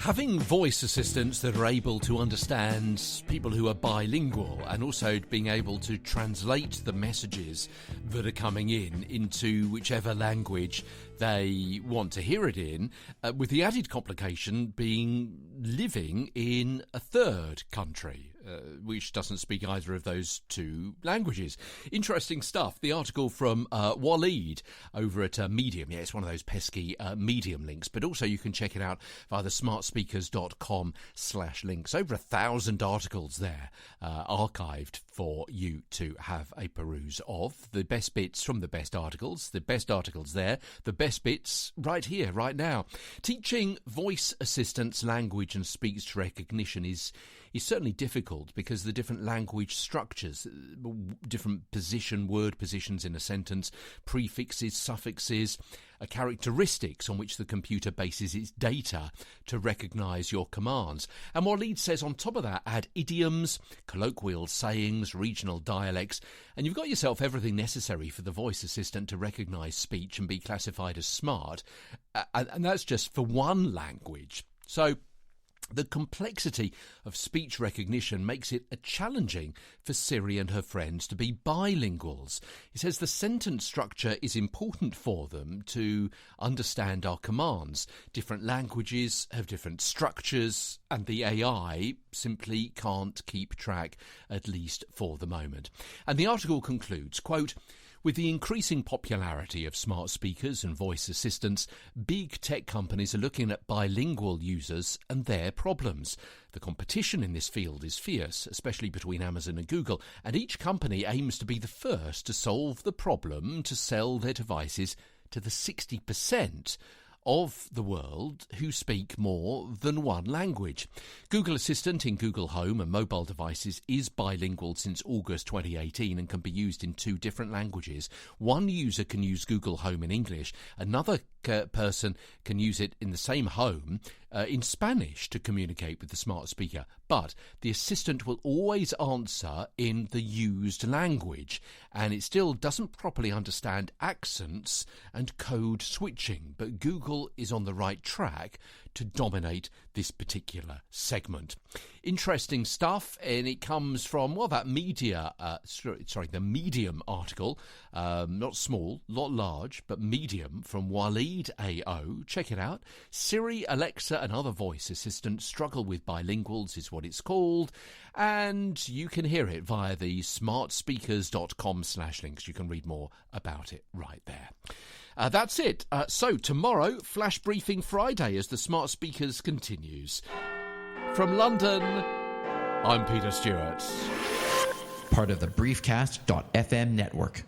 Having voice assistants that are able to understand people who are bilingual and also being able to translate the messages that are coming in into whichever language they want to hear it in, with the added complication being living in a third country, which doesn't speak either of those two languages. Interesting stuff. The article from Walid over at Medium. Yeah, it's one of those pesky Medium links, but also you can check it out via the smartspeakers.com/links. Over 1,000 articles there archived for you to have a peruse of. The best bits from the best articles there, the best bits right here, right now. Teaching voice assistants language and speech recognition is certainly difficult because the different language structures, different word positions in a sentence, prefixes, suffixes, characteristics on which the computer bases its data to recognise your commands. And Walid says on top of that, add idioms, colloquial sayings, regional dialects, and you've got yourself everything necessary for the voice assistant to recognise speech and be classified as smart. And that's just for one language. So the complexity of speech recognition makes it challenging for Siri and her friends to be bilinguals. He says the sentence structure is important for them to understand our commands. Different languages have different structures, and the AI simply can't keep track, at least for the moment. And the article concludes, quote, "With the increasing popularity of smart speakers and voice assistants, big tech companies are looking at bilingual users and their problems. The competition in this field is fierce, especially between Amazon and Google, and each company aims to be the first to solve the problem to sell their devices to the 60% of the world who speak more than one language. Google Assistant in Google Home and mobile devices is bilingual since August 2018 and can be used in 2 different languages. One user can use Google Home in English. Another person can use it in the same home in Spanish to communicate with the smart speaker. But the assistant will always answer in the used language, and it still doesn't properly understand accents and code switching. But Google is on the right track to dominate this particular segment." Interesting stuff, and it comes from, well, that the Medium article, not small, not large, but Medium, from Walid AO. Check it out. Siri, Alexa, and other voice assistants struggle with bilinguals is what it's called, and you can hear it via the smartspeakers.com/links. You can read more about it right there. That's it. So tomorrow, Flash Briefing Friday as the Smart Speakers continues. From London, I'm Peter Stewart. Part of the Briefcast.fm network.